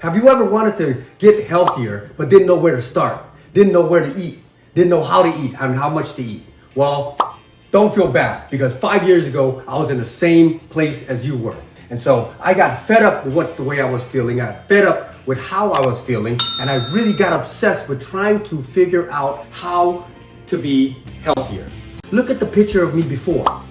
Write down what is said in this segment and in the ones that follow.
Have you ever wanted to get healthier but didn't know where to start? Didn't know where to eat? Didn't know how to eat and how much to eat? Well, don't feel bad because 5 years ago, I was in the same place as you were. And so I got fed up with the way I was feeling. I got fed up with how I was feeling. And I really got obsessed with trying to figure out how to be healthier. Look at the picture of me before.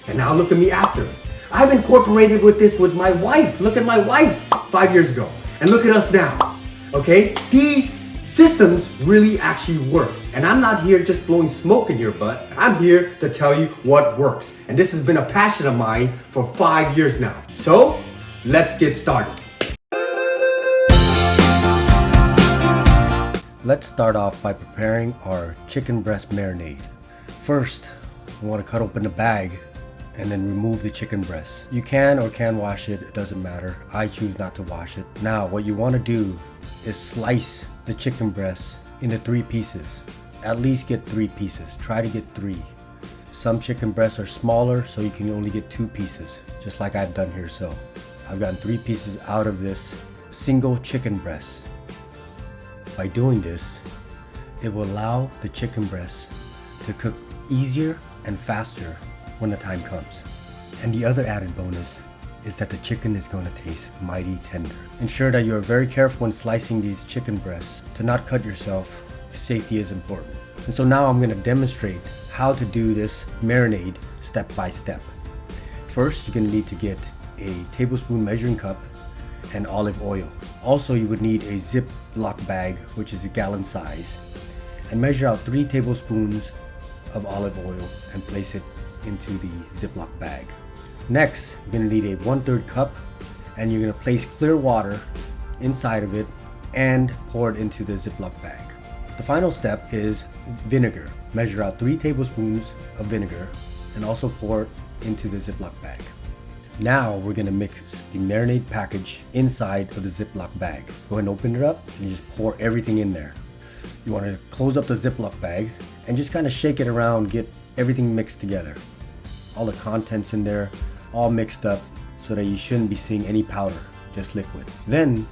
And now look at me after. I've incorporated with this with my wife. Look at my wife 5 years ago. And look at us now. Okay? These systems really actually work. And I'm not here just blowing smoke in your butt. I'm here to tell you what works. And this has been a passion of mine for 5 years now. So, let's get started. Let's start off by preparing our chicken breast marinade. First, we want to cut open the bag and then remove the chicken breast. You can or can wash it, it doesn't matter. I choose not to wash it. Now, what you want to do is slice the chicken breast into 3 pieces. At least get 3 pieces. Try to get 3. Some chicken breasts are smaller, so you can only get 2 pieces, just like I've done here. So I've gotten 3 pieces out of this single chicken breast. By doing this, it will allow the chicken breast to cook easier and faster when the time comes. And the other added bonus is that the chicken is going to taste mighty tender. Ensure that you are very careful when slicing these chicken breasts to not cut yourself. Safety is important. And so now I'm going to demonstrate how to do this marinade step by step. First, you're going to need to get a tablespoon measuring cup and olive oil. Also, you would need a Ziploc bag, which is a gallon size, and measure out 3 tablespoons of olive oil and place it into the Ziploc bag. Next, you're going to need a 1/3 cup, and you're going to place clear water inside of it and pour it into the Ziploc bag. The final step is vinegar. Measure out 3 tablespoons of vinegar and also pour it into the Ziploc bag. Now we're going to mix the marinade package inside of the Ziploc bag. Go ahead and open it up and just pour everything in there. You want to close up the Ziploc bag and just kind of shake it around, get everything mixed together. All the contents in there all mixed up so that you shouldn't be seeing any powder, just liquid. Then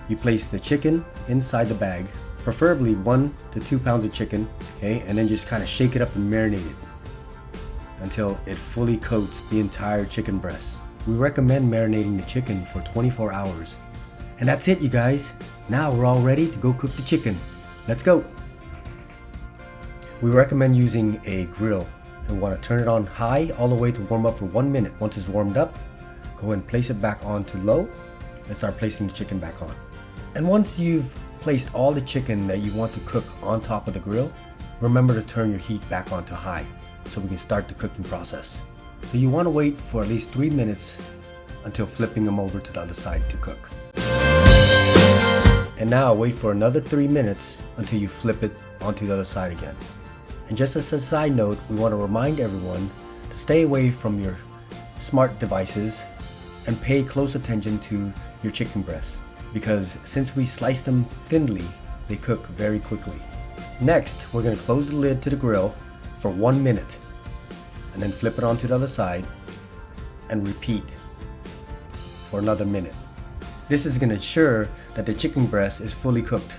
you place the chicken inside the bag, preferably 1 to 2 pounds of chicken, okay, and then just kind of shake it up and marinate it until it fully coats the entire chicken breast. We recommend marinating the chicken for 24 hours. And that's it, you guys. Now we're all ready to go cook the chicken. Let's go. We recommend using a grill. And we want to turn it on high all the way to warm up for 1 minute. Once it's warmed up, go ahead and place it back on to low and start placing the chicken back on. And once you've placed all the chicken that you want to cook on top of the grill, remember to turn your heat back on to high so we can start the cooking process. So you want to wait for at least 3 minutes until flipping them over to the other side to cook. And now wait for another 3 minutes until you flip it onto the other side again. And just as a side note, we want to remind everyone to stay away from your smart devices and pay close attention to your chicken breasts, because since we slice them thinly, they cook very quickly. Next, we're going to close the lid to the grill for 1 minute and then flip it onto the other side and repeat for another minute. This is going to ensure that the chicken breast is fully cooked.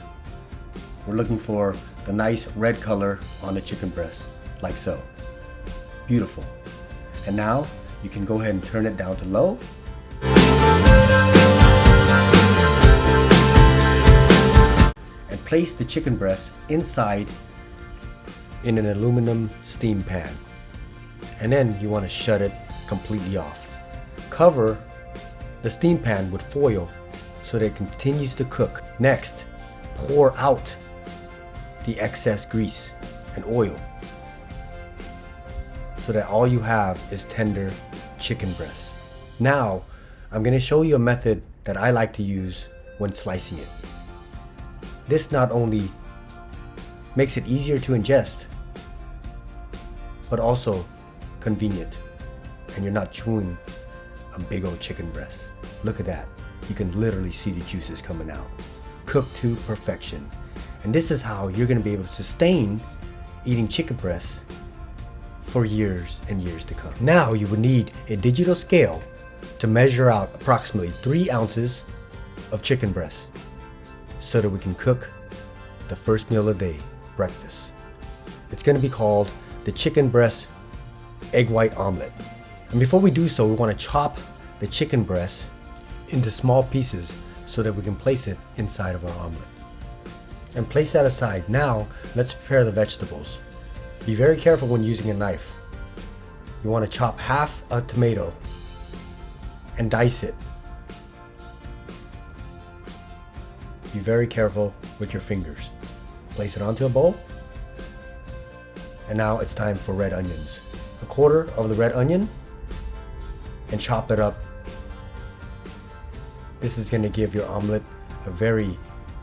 We're looking for the nice red color on the chicken breast, like so. Beautiful. And now you can go ahead and turn it down to low. And place the chicken breast inside in an aluminum steam pan. And then you want to shut it completely off. Cover the steam pan with foil so that it continues to cook. Next, pour out the excess grease and oil so that all you have is tender chicken breast. Now, I'm going to show you a method that I like to use when slicing it. This not only makes it easier to ingest, but also convenient, and you're not chewing a big old chicken breast. Look at that. You can literally see the juices coming out. Cooked to perfection. And this is how you're going to be able to sustain eating chicken breasts for years and years to come. Now you would need a digital scale to measure out approximately 3 ounces of chicken breast so that we can cook the first meal of the day, breakfast. It's going to be called the chicken breast egg white omelet. And before we do so, we want to chop the chicken breast into small pieces so that we can place it inside of our omelet. And place that aside. Now, let's prepare the vegetables. Be very careful when using a knife. You want to chop half a tomato and dice it. Be very careful with your fingers. Place it onto a bowl. And now it's time for red onions. A quarter of the red onion and chop it up. This is going to give your omelet a very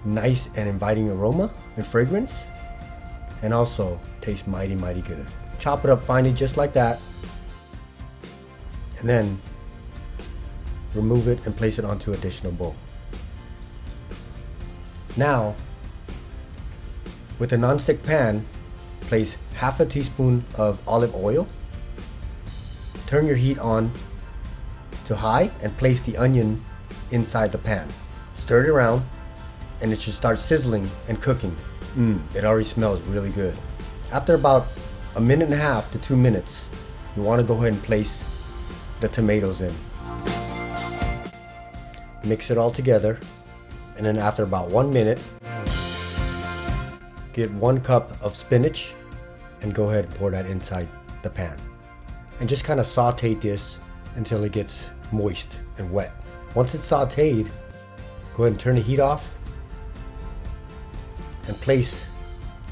nice and inviting aroma and fragrance, and also tastes mighty good. Chop it up finely just like that, and then remove it and place it onto an additional bowl. Now, with a non-stick pan, place half a teaspoon of olive oil. Turn your heat on to high and place the onion inside the pan. Stir it around and it should start sizzling and cooking. It already smells really good. After about 1.5 to 2 minutes, you want to go ahead and place the tomatoes in. Mix it all together, and then after about 1 minute, get 1 cup of spinach and go ahead and pour that inside the pan. And just kind of saute this until it gets moist and wet. Once it's sauteed, go ahead and turn the heat off and place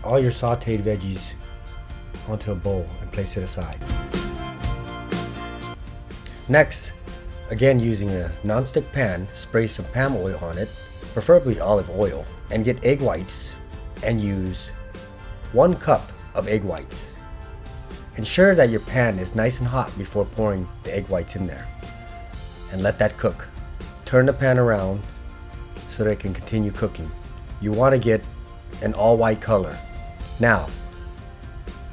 all your sauteed veggies onto a bowl and place it aside. Next, again using a non-stick pan, spray some palm oil on it, preferably olive oil, and get egg whites and use 1 cup of egg whites. Ensure that your pan is nice and hot before pouring the egg whites in there, and let that cook. Turn the pan around so that it can continue cooking. You want to get an all white color. Now,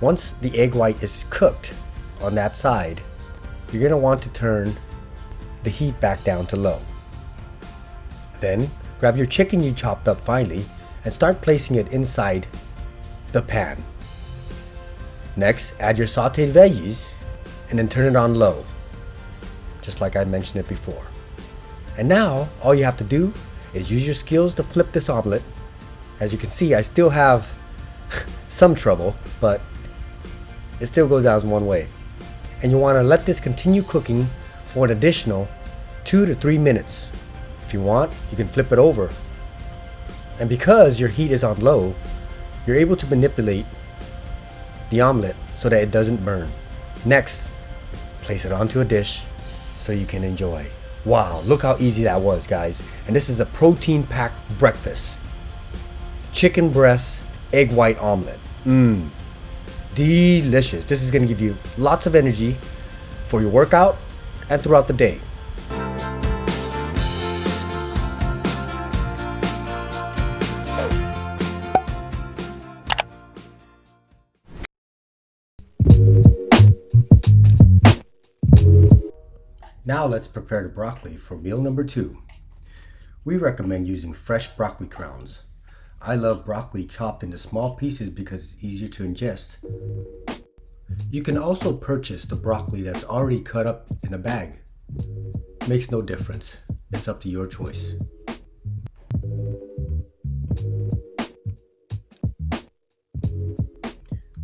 once the egg white is cooked on that side, you're going to want to turn the heat back down to low. Then grab your chicken you chopped up finely and start placing it inside the pan. Next, add your sauteed veggies and then turn it on low, just like I mentioned it before. And now all you have to do is use your skills to flip this omelet. As you can see, I still have some trouble, but it still goes down one way. And you want to let this continue cooking for an additional 2 to 3 minutes. If you want, you can flip it over. And because your heat is on low, you're able to manipulate the omelet so that it doesn't burn. Next, place it onto a dish so you can enjoy. Wow, look how easy that was, guys. And this is a protein-packed breakfast. Chicken breast egg white omelet. Delicious. This is going to give you lots of energy for your workout and throughout the day. Now let's prepare the broccoli for meal number 2. We recommend using fresh broccoli crowns. I love broccoli chopped into small pieces because it's easier to ingest. You can also purchase the broccoli that's already cut up in a bag. Makes no difference. It's up to your choice.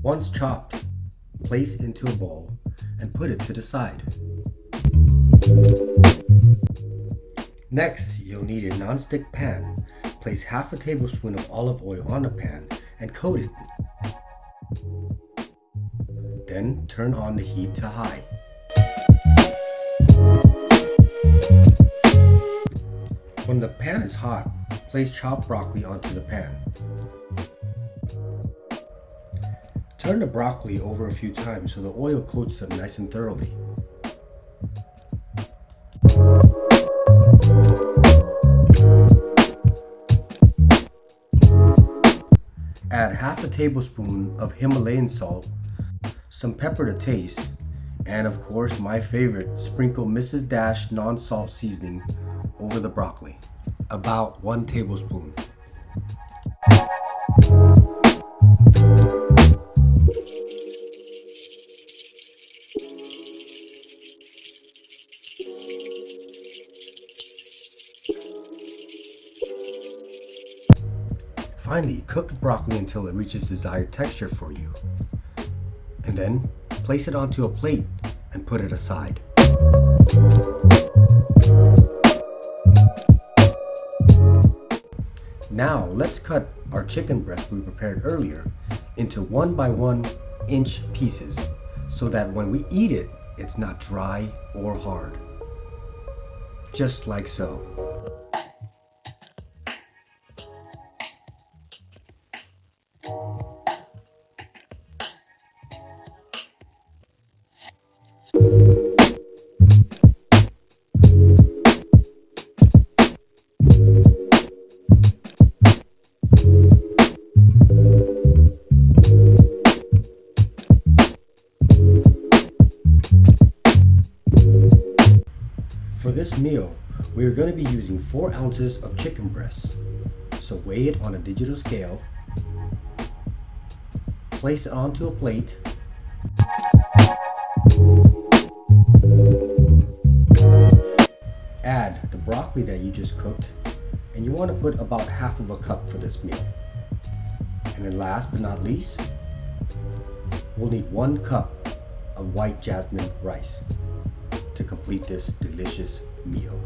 Once chopped, place into a bowl and put it to the side. Next, you'll need a non-stick pan. Place half a tablespoon of olive oil on the pan and coat it. Then turn on the heat to high. When the pan is hot, place chopped broccoli onto the pan. Turn the broccoli over a few times so the oil coats them nice and thoroughly. Add half a tablespoon of Himalayan salt, some pepper to taste, and of course my favorite, sprinkle Mrs. Dash non-salt seasoning over the broccoli. About 1 tablespoon. Finally, cook the broccoli until it reaches desired texture for you. And then place it onto a plate and put it aside. Now let's cut our chicken breast we prepared earlier into 1 by 1 inch pieces so that when we eat it, it's not dry or hard. Just like so. For this meal, we are going to be using 4 ounces of chicken breast. So weigh it on a digital scale, place it onto a plate, add the broccoli that you just cooked, and you want to put about half of a cup for this meal. And then last but not least, we'll need 1 cup of white jasmine rice to complete this delicious meal.